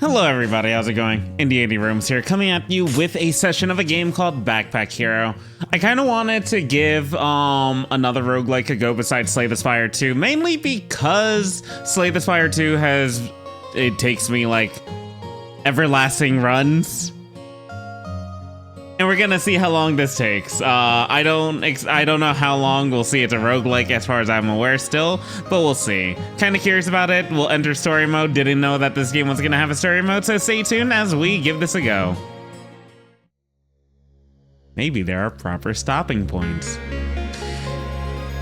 Hello everybody, how's it going? Indie Rooms here, coming at you with a session of a game called Backpack Hero. I kind of wanted to give another roguelike a go besides Slay the Spire 2, mainly because Slay the Spire 2 takes me like everlasting runs. And we're gonna see how long this takes. I don't know how long we'll see it's a roguelike as far as I'm aware still, but we'll see. Kinda curious about it. We'll enter story mode. Didn't know that this game was gonna have a story mode, so stay tuned as we give this a go. Maybe there are proper stopping points.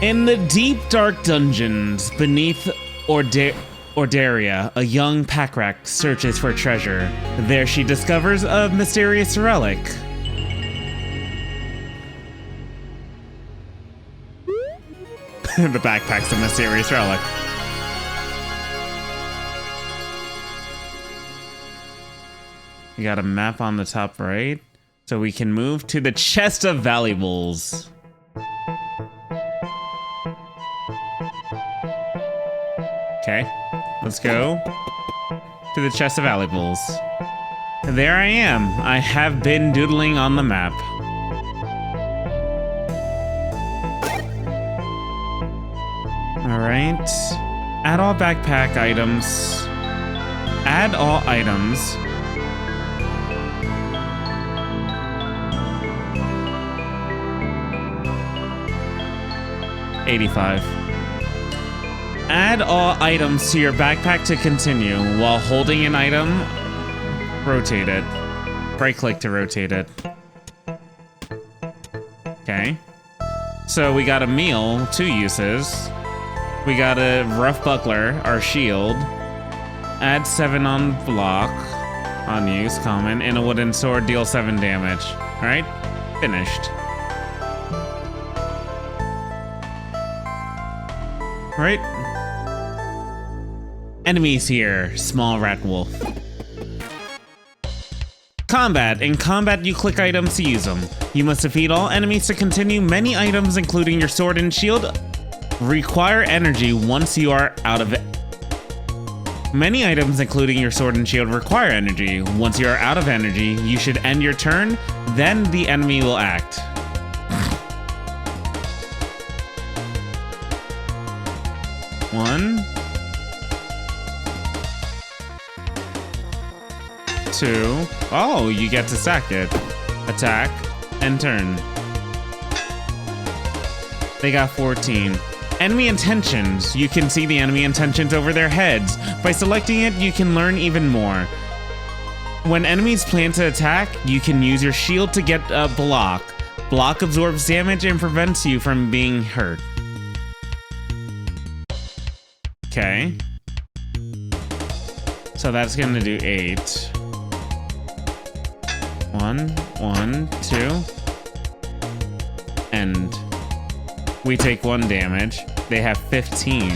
In the deep dark dungeons beneath Ordaria, a young Packrak searches for treasure. There she discovers a mysterious relic. The backpack's a mysterious relic. We got a map on the top right, so we can move to the chest of valuables. Okay, let's go to the chest of valuables. There I am. I have been doodling on the map. Alright. Add all backpack items. Add all items. $85. Add all items to your backpack to continue. While holding an item, rotate it. Right click to rotate it. Okay. So we got a meal, 2 uses. We got a rough buckler, our shield. Add 7 on block, on use, common, and a wooden sword, deal 7 damage. Alright, finished. Alright. Enemies here, small rat wolf. Combat. In combat, you click items to use them. You must defeat all enemies to continue. Many items, including your sword and shield, require energy once you are out of it. Many items, including your sword and shield, require energy. Once you are out of energy, you should end your turn, then the enemy will act. One. 2. Oh, you get to stack it. Attack and turn. They got 14. Enemy intentions. You can see the enemy intentions over their heads. By selecting it, you can learn even more. When enemies plan to attack, you can use your shield to get a block. Block absorbs damage and prevents you from being hurt. Okay. So that's gonna do 8. 1, 1, 2. End. We take 1 damage. They have 15.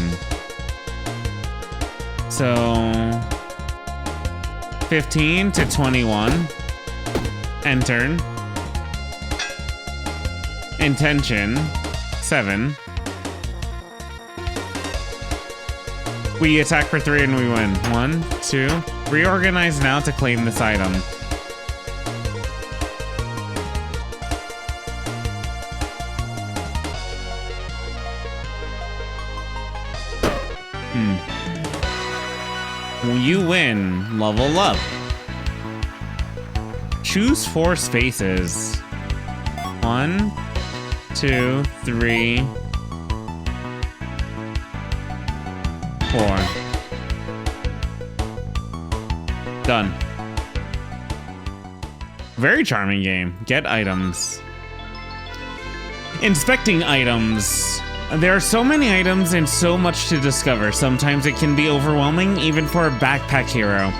So 15 to 21. End turn. Intention 7. We attack for 3 and we win. 1, 2. Reorganize now to claim this item. You win. Level up. Choose 4 spaces. 1, 2, 3, 4. Done. Very charming game. Get items. Inspecting items. There are so many items and so much to discover. Sometimes it can be overwhelming, even for a backpack hero.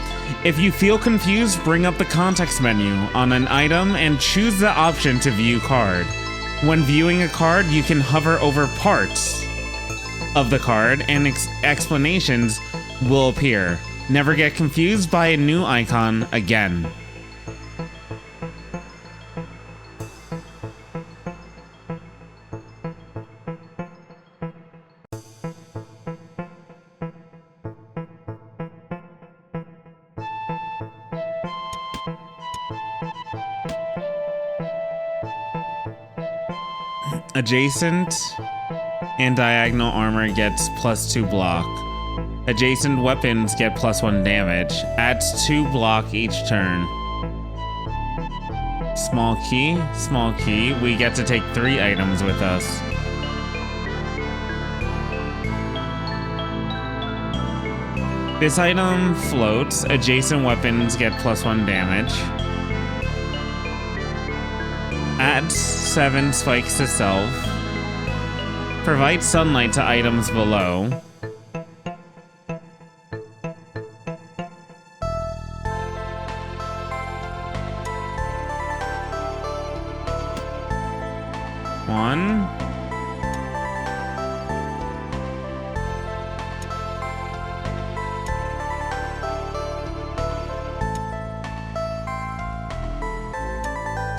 If you feel confused, bring up the context menu on an item and choose the option to view card. When viewing a card, you can hover over parts of the card and explanations will appear. Never get confused by a new icon again. Adjacent and diagonal armor gets +2 block. Adjacent weapons get +1 damage. Adds 2 block each turn. Small key, small key. We get to take 3 items with us. This item floats. Adjacent weapons get +1 damage. Adds 7 spikes to self. Provides sunlight to items below. One.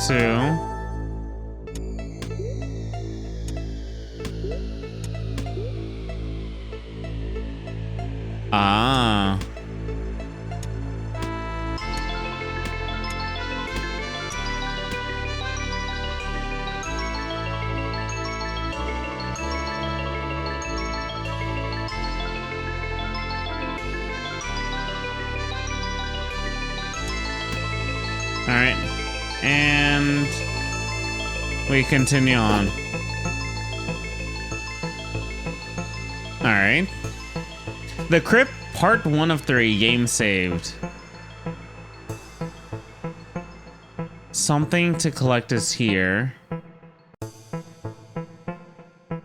Two. Ah. All right. And we continue on. All right. The Crypt, part 1 of 3, game saved. Something to collect is here.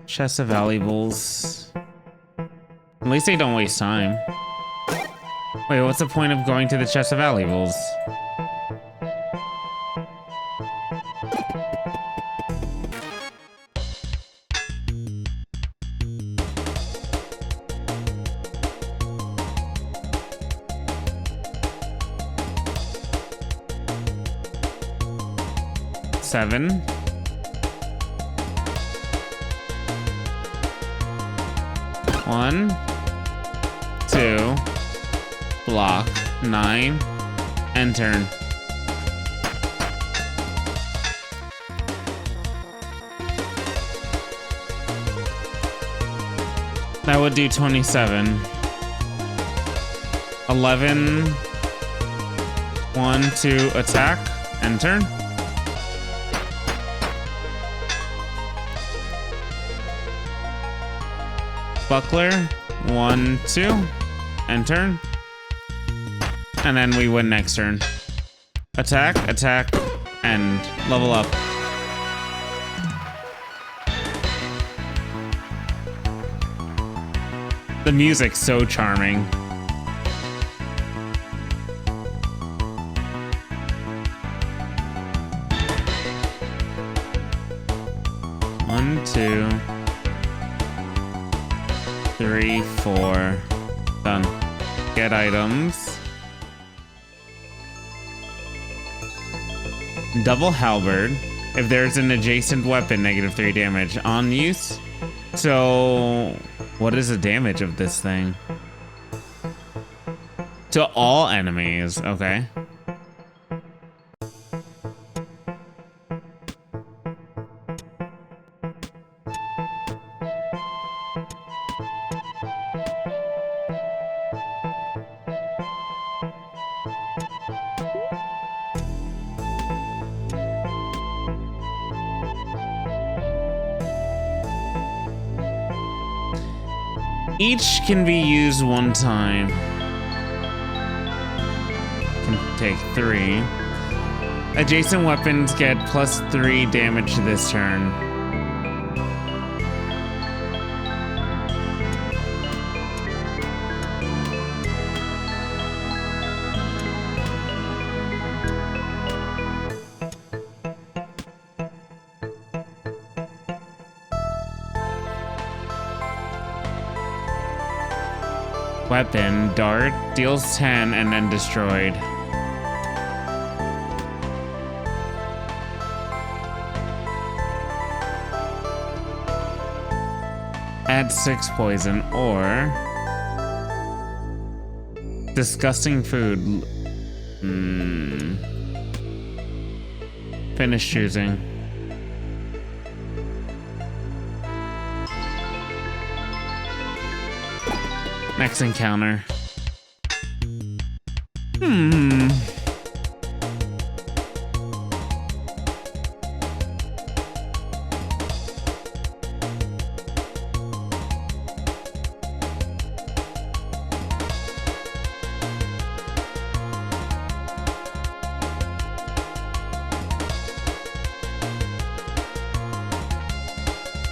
Chest of valuables. At least they don't waste time. Wait, what's the point of going to the chest of valuables? Seven. One, two, block, 9, end turn. That would do 27. 11, 1, 2, attack, end turn. Buckler, 1, 2, end turn. And then we win next turn. Attack, attack, end. Level up. The music's so charming. One, 2, 3, 4. Done. Get items. Double halberd. If there's an adjacent weapon, -3 damage. On use. So, what is the damage of this thing? To all enemies. Okay. Each can be used one time. Can take 3. Adjacent weapons get +3 damage this turn. Weapon, dart, deals 10 and then destroyed. Add 6 poison or disgusting food. Finish choosing. Next encounter. Hmm.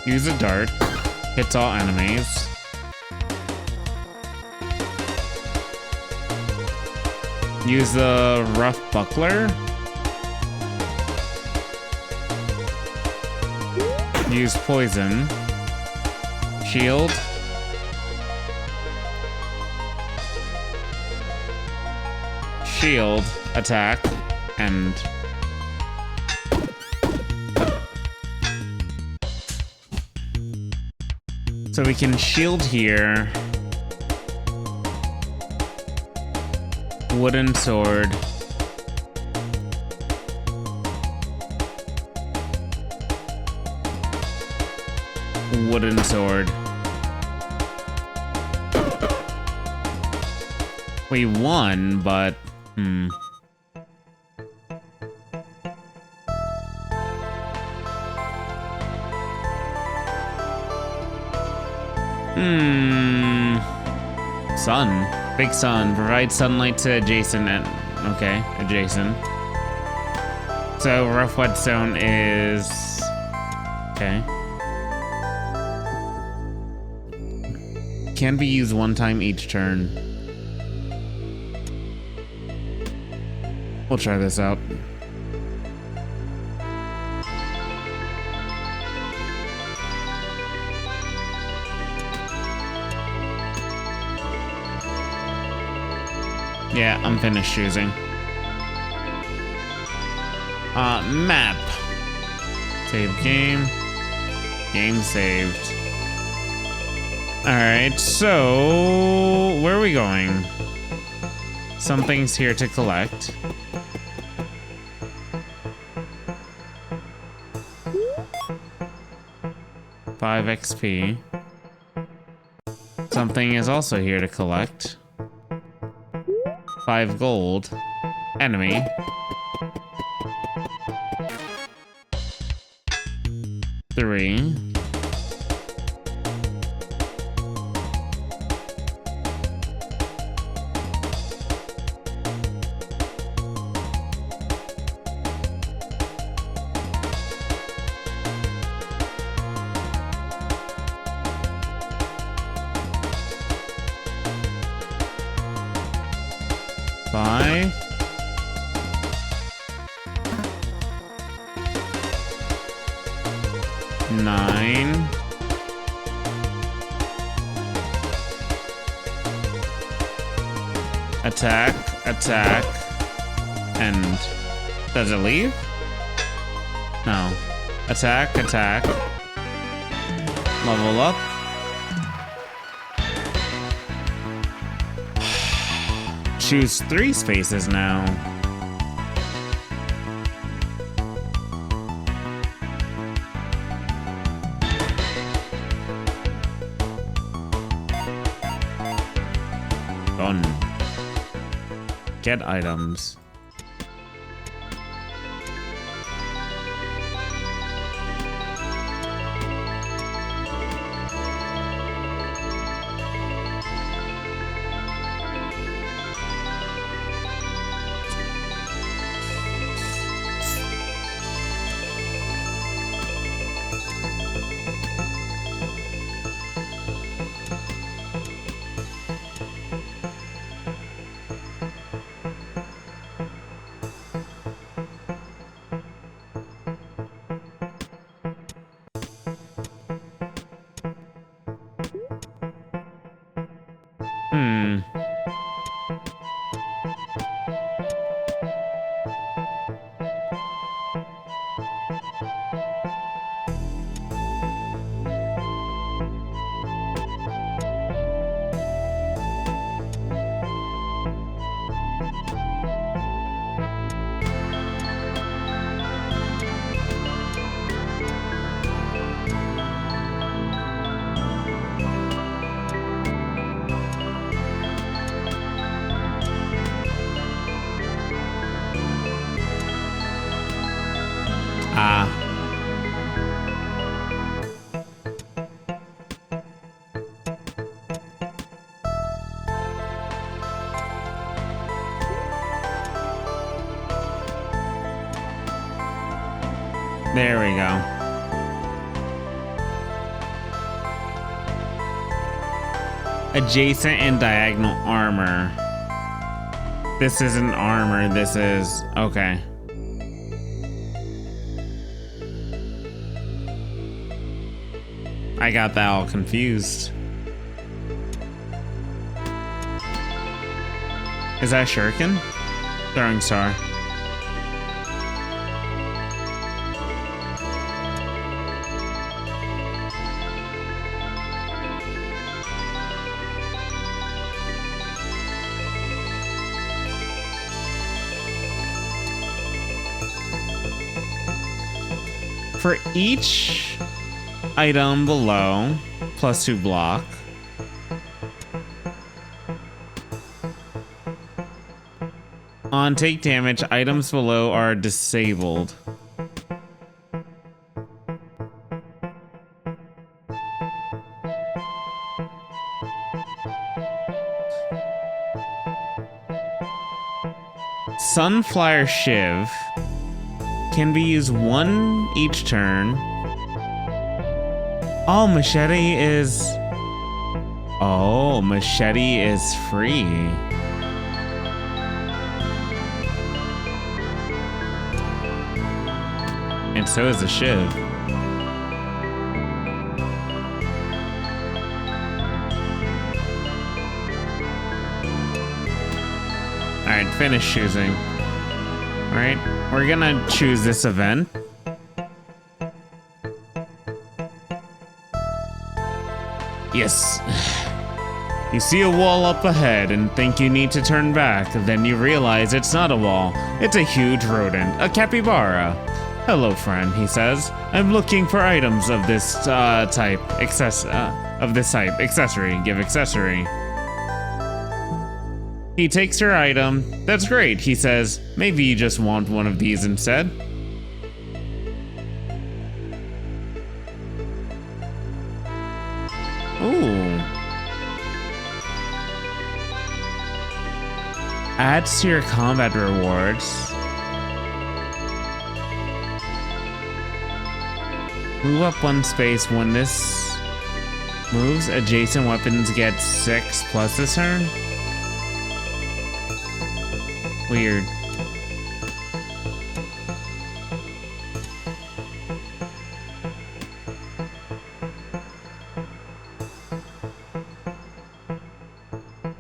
Use a dart. Hits all enemies. Use the rough buckler. Use poison. Shield. Shield. Attack. And... so we can shield here. Wooden sword. Wooden sword. We won, but... Sun. Big sun. Provide sunlight to adjacent and... okay, adjacent. So, rough whetstone is... okay. Can be used one time each turn. We'll try this out. Yeah, I'm finished choosing. Map. Save game. Game saved. Alright, so... where are we going? Something's here to collect. $5 XP. Something is also here to collect. 5 gold. Enemy. Three. Five. Nine. Attack, attack, and does it leave? No. Attack, attack. Level up. Choose 3 spaces now. Done. Get items. There we go. Adjacent and diagonal armor. This isn't armor, this is... okay. I got that all confused. Is that shuriken? Throwing star. For each item below, +2 block. On take damage, items below are disabled. Sunflower Shiv can be used one each turn. Oh, machete is... oh, machete is free. And so is the shiv. Alright, finish choosing. Alright, we're gonna choose this event. Yes. You see a wall up ahead and think you need to turn back, then you realize it's not a wall. It's a huge rodent, a capybara. Hello, friend, he says. I'm looking for items of this type. Accessory. Give accessory. He takes her item. That's great, he says. Maybe you just want one of these instead. Ooh. Adds to your combat rewards. Move up one space. When this moves, adjacent weapons get 6 plus this turn. Weird.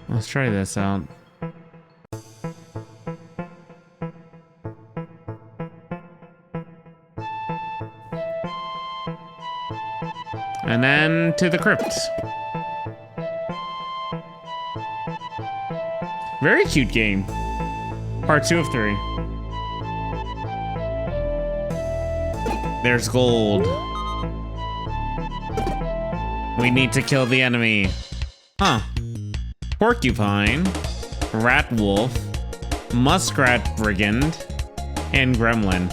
Let's try this out. And then to the crypt. Very cute game. Part 2 of 3. There's gold. We need to kill the enemy. Huh. Porcupine, rat wolf, muskrat brigand, and gremlin.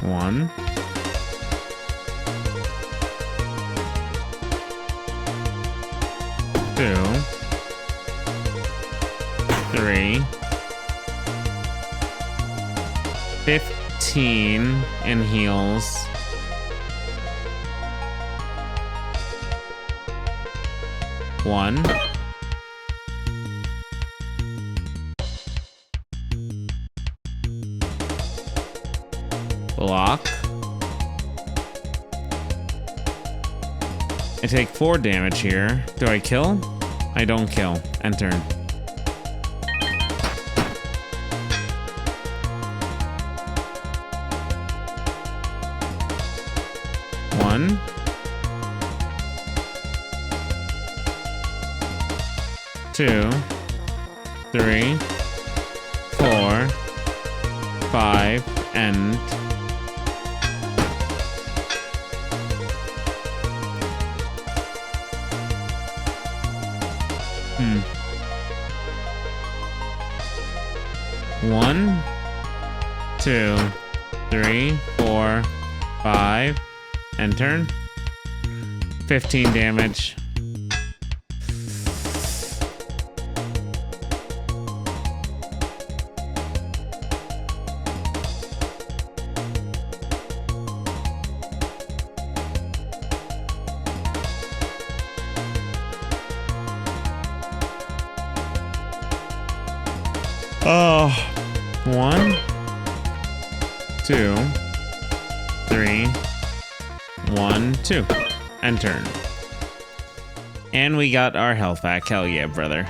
One. Two. 3. 15 in heals. One. Block. I take 4 damage here. Do I kill? I don't kill. Enter. One. Two. 3. 4. 5. End. 1, 2, 3, 4, 5, and turn. 15 damage. Oh, 1, 2, 3, 1, 2, and turn. And we got our health back. Hell yeah, brother.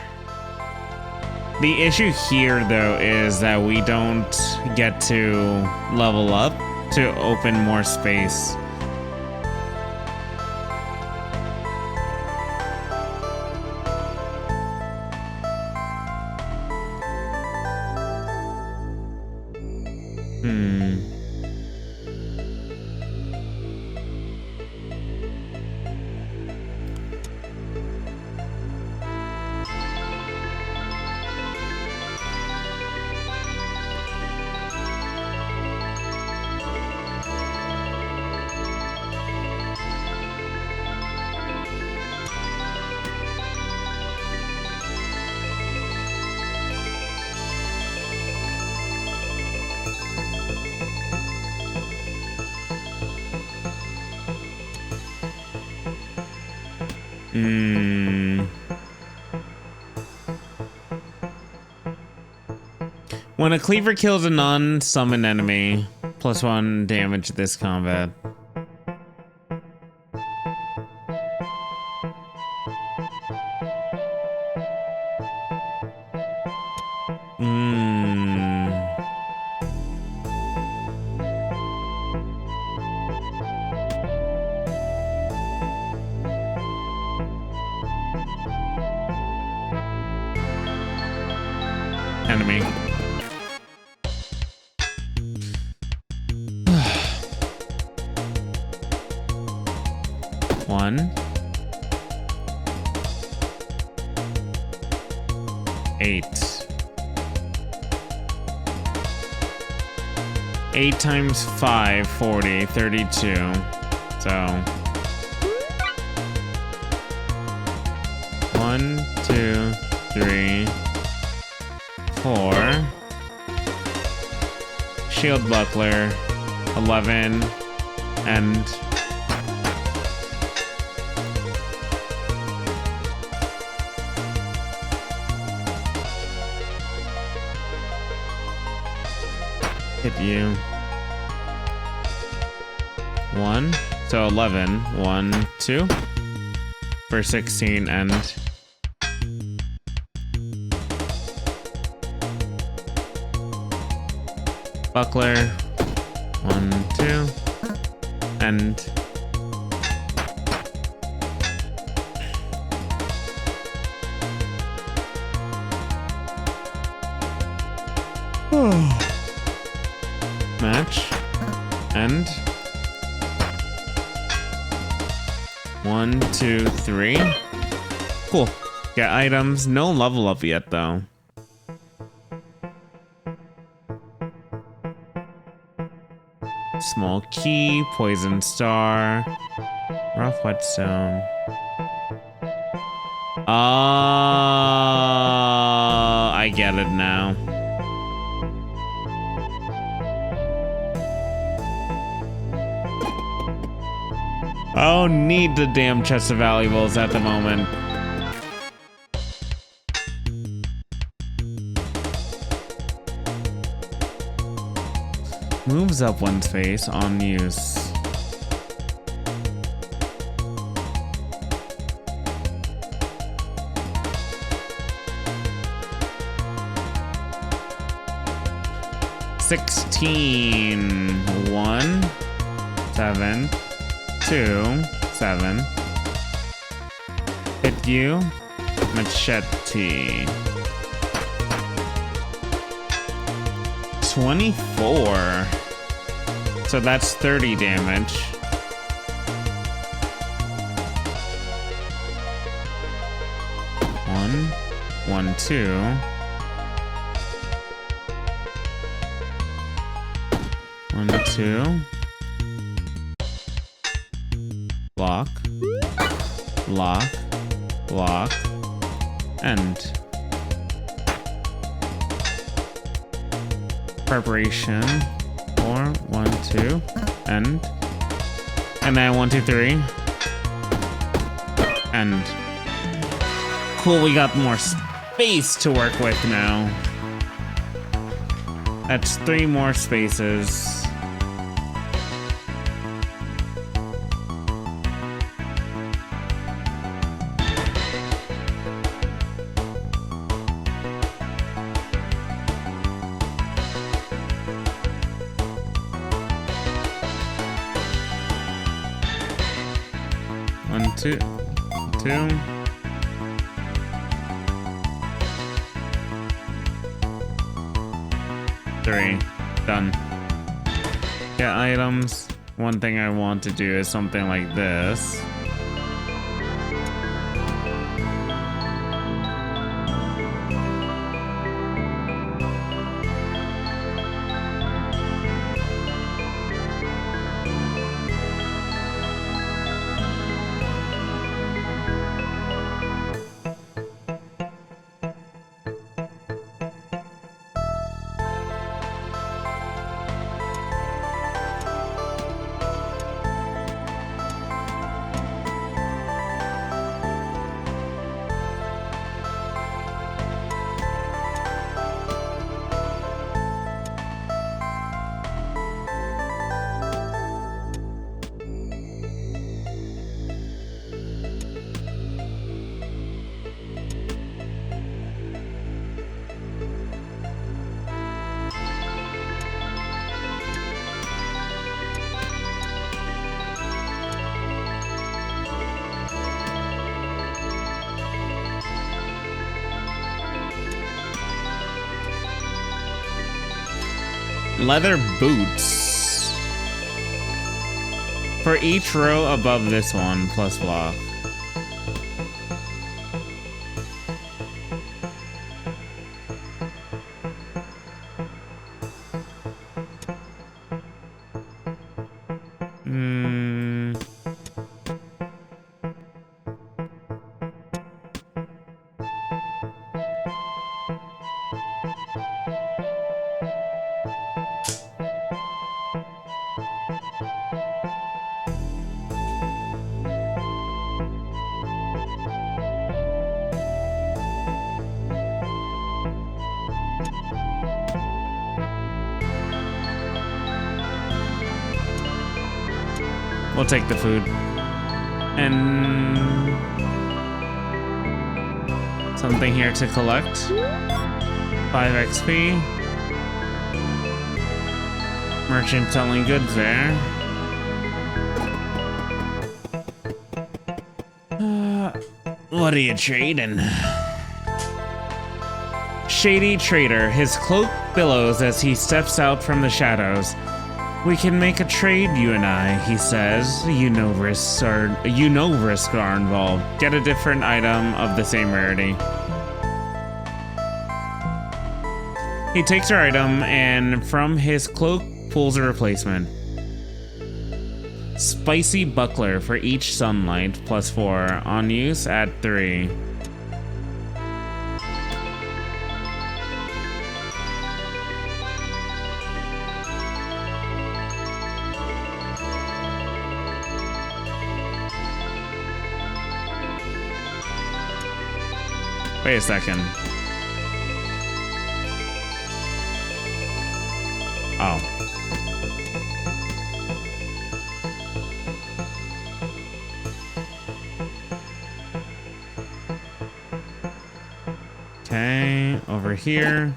The issue here, though, is that we don't get to level up to open more space. When a cleaver kills an unsummoned enemy, +1 damage this combat. Enemy. One. 8. 8 times 5, 40, 32. So 1, 2, 3, 4. Shield buckler, 11, and hit you. 1, so 11. 1, 2 for 16 and buckler. 1, 2 and match and 1, 2, 3. Cool. Get items. No level up yet though. Small key, poison star, rough whetstone. I get it now. I don't need the damn chest of valuables at the moment. Moves up one space on use. $16. 1, 7, 2, 7. Hit you. Machete. 24. So that's 30 damage. One, 2. 2. Lock. Lock. Lock. End. Preparation. 4. 1, 2. End. And then 1, 2, 3. End. Cool, we got more space to work with now. That's 3 more spaces. One, two. 3. Done. Get items. One thing I want to do is something like this. Leather boots. For each row above this one, plus block. We'll take the food. And something here to collect. 5 XP. Merchant selling goods there. What are you trading? Shady trader. His cloak billows as he steps out from the shadows. We can make a trade, you and I, he says. You know risks are involved. Get a different item of the same rarity. He takes her item and from his cloak pulls a replacement. Spicy buckler for each sunlight, plus 4. On use, add 3. Wait a second. Oh. Okay, over here.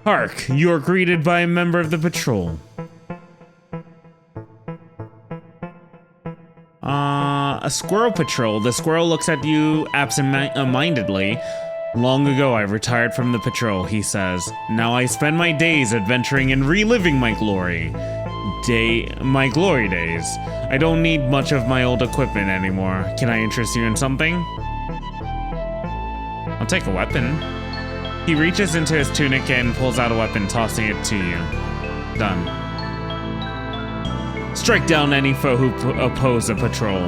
Hark, you are greeted by a member of the patrol. A squirrel patrol. The squirrel looks at you absent-mindedly. Long ago, I retired from the patrol, he says. Now I spend my days adventuring and reliving my glory. My glory days. I don't need much of my old equipment anymore. Can I interest you in something? I'll take a weapon. He reaches into his tunic and pulls out a weapon, tossing it to you. Done. Strike down any foe who oppose a patrol.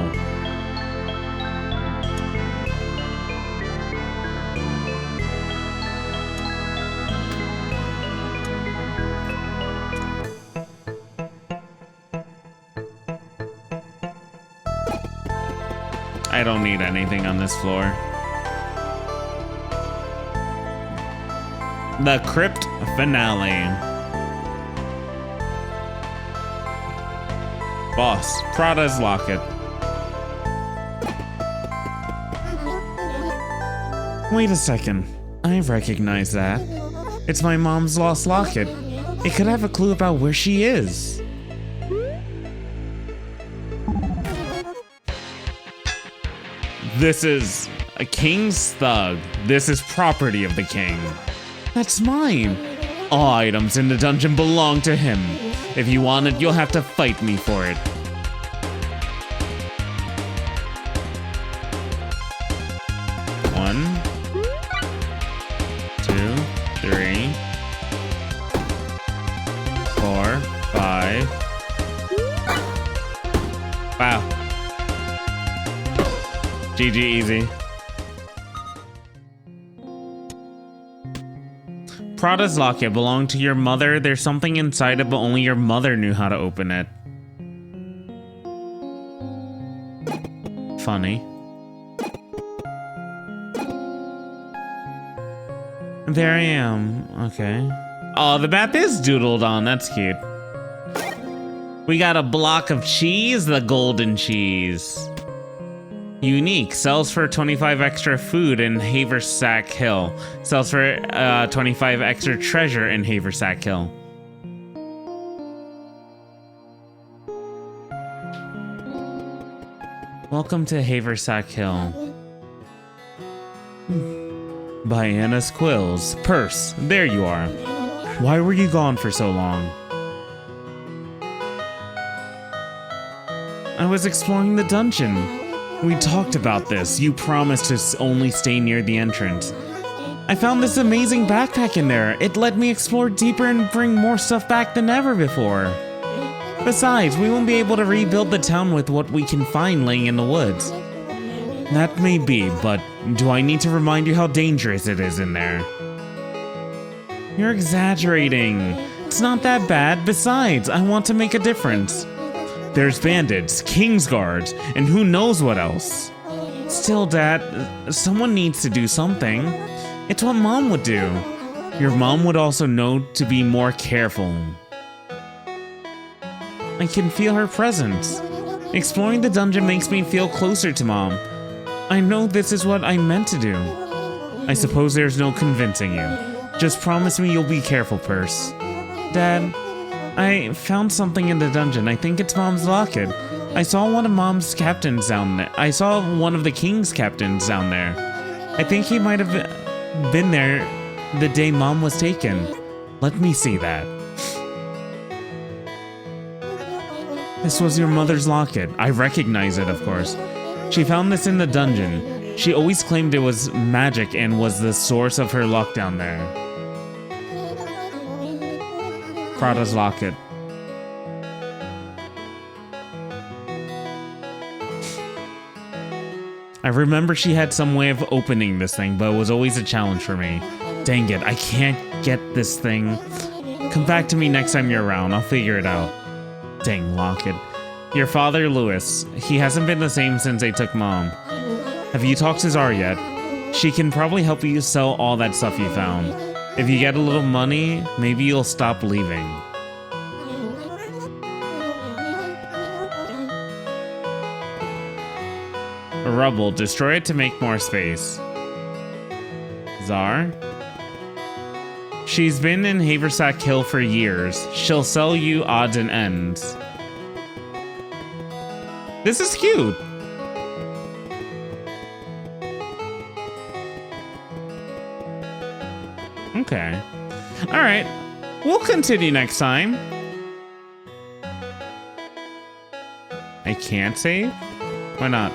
I don't need anything on this floor. The Crypt Finale. Boss, Prada's locket. Wait a second. I recognize that. It's my mom's lost locket. It could have a clue about where she is. This is a king's thug. This is property of the king. That's mine. All items in the dungeon belong to him. If you want it, you'll have to fight me for it. One, 2, 3, 4, 5. Wow. GG easy. Prada's locket belonged to your mother. There's something inside it, but only your mother knew how to open it. Funny. There I am. Okay. Oh, the map is doodled on. That's cute. We got a block of cheese, the golden cheese. Unique, sells for 25 extra food in Haversack Hill. Sells for 25 extra treasure in Haversack Hill. Welcome to Haversack Hill. By Anna's Quills. Purse, there you are. Why were you gone for so long? I was exploring the dungeon. We talked about this. You promised to only stay near the entrance. I found this amazing backpack in there. It let me explore deeper and bring more stuff back than ever before. Besides, we won't be able to rebuild the town with what we can find laying in the woods. That may be, but do I need to remind you how dangerous it is in there? You're exaggerating. It's not that bad. Besides, I want to make a difference. There's bandits, king's guards, and who knows what else. Still, Dad, someone needs to do something. It's what Mom would do. Your mom would also know to be more careful. I can feel her presence. Exploring the dungeon makes me feel closer to Mom. I know this is what I meant to do. I suppose there's no convincing you. Just promise me you'll be careful, Purse. Dad, I found something in the dungeon. I think it's Mom's locket. I saw one of Mom's captains down there. I saw one of the king's captains down there. I think he might have been there the day Mom was taken. Let me see that. This was your mother's locket. I recognize it, of course. She found this in the dungeon. She always claimed it was magic and was the source of her luck down there. Prada's locket. I remember she had some way of opening this thing, but it was always a challenge for me. Dang it, I can't get this thing. Come back to me next time you're around, I'll figure it out. Dang locket. Your father, Lewis, he hasn't been the same since they took Mom. Have you talked to Zara yet? She can probably help you sell all that stuff you found. If you get a little money, maybe you'll stop leaving. Rubble, destroy it to make more space. Zar? She's been in Haversack Hill for years. She'll sell you odds and ends. This is cute. Okay. All right. We'll continue next time. I can't save? Why not?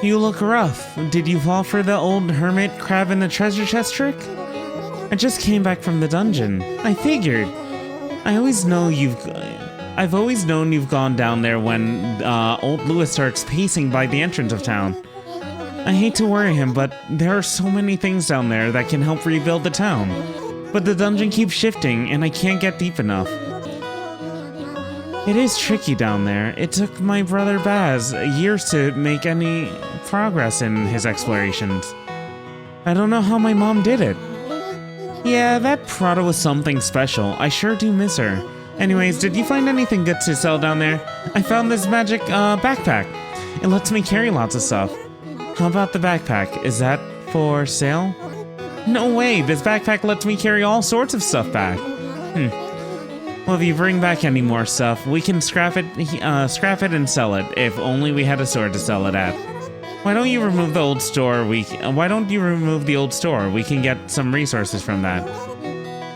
You look rough. Did you fall for the old hermit crab in the treasure chest trick? I just came back from the dungeon. I figured. I've always known you've gone down there when old Lewis starts pacing by the entrance of town. I hate to worry him, but there are so many things down there that can help rebuild the town. But the dungeon keeps shifting, and I can't get deep enough. It is tricky down there. It took my brother Baz years to make any progress in his explorations. I don't know how my mom did it. Yeah, that Prada was something special. I sure do miss her. Anyways, did you find anything good to sell down there? I found this magic backpack. It lets me carry lots of stuff. How about the backpack? Is that for sale? No way, this backpack lets me carry all sorts of stuff back. Well, if you bring back any more stuff, we can scrap it and sell it. If only we had a store to sell it at. Why don't you remove the old store? We can get some resources from that.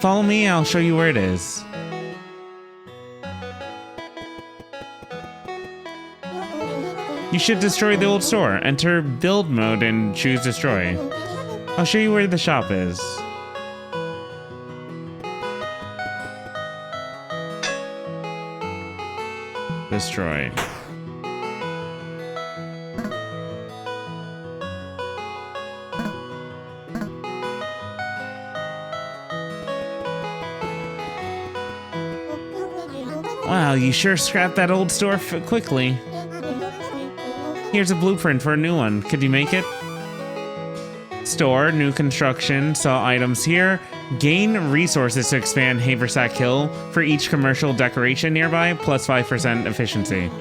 Follow me, I'll show you where it is. You should destroy the old store. Enter build mode and choose destroy. I'll show you where the shop is. Destroy. Wow, you sure scrapped that old store quickly. Here's a blueprint for a new one. Could you make it? Store, new construction, sell items here. Gain resources to expand Haversack Hill for each commercial decoration nearby, plus 5% efficiency.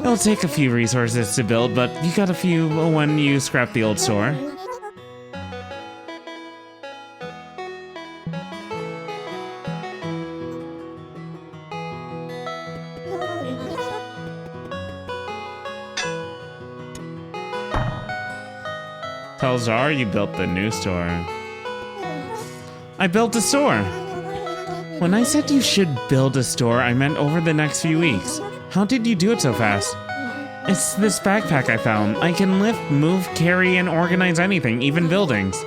It'll take a few resources to build, but you got a few when you scrap the old store. Tell Czar you built the new store. I built a store. When I said you should build a store, I meant over the next few weeks. How did you do it so fast? It's this backpack I found. I can lift, move, carry, and organize anything, even buildings.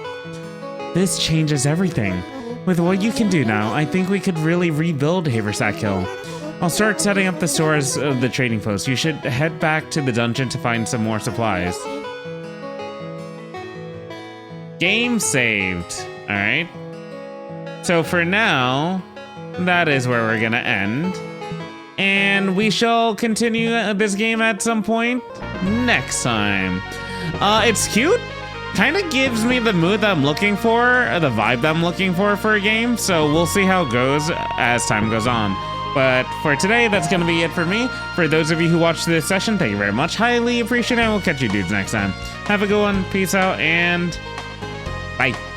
This changes everything. With what you can do now, I think we could really rebuild Haversack Hill. I'll start setting up the store as the trading post. You should head back to the dungeon to find some more supplies. Game saved. All right. So for now, that is where we're gonna end. And we shall continue this game at some point next time. It's cute. Kind of gives me the mood that I'm looking for, the vibe that I'm looking for a game. So we'll see how it goes as time goes on. But for today, that's going to be it for me. For those of you who watched this session, thank you very much. Highly appreciate it. And we'll catch you dudes next time. Have a good one. Peace out and bye.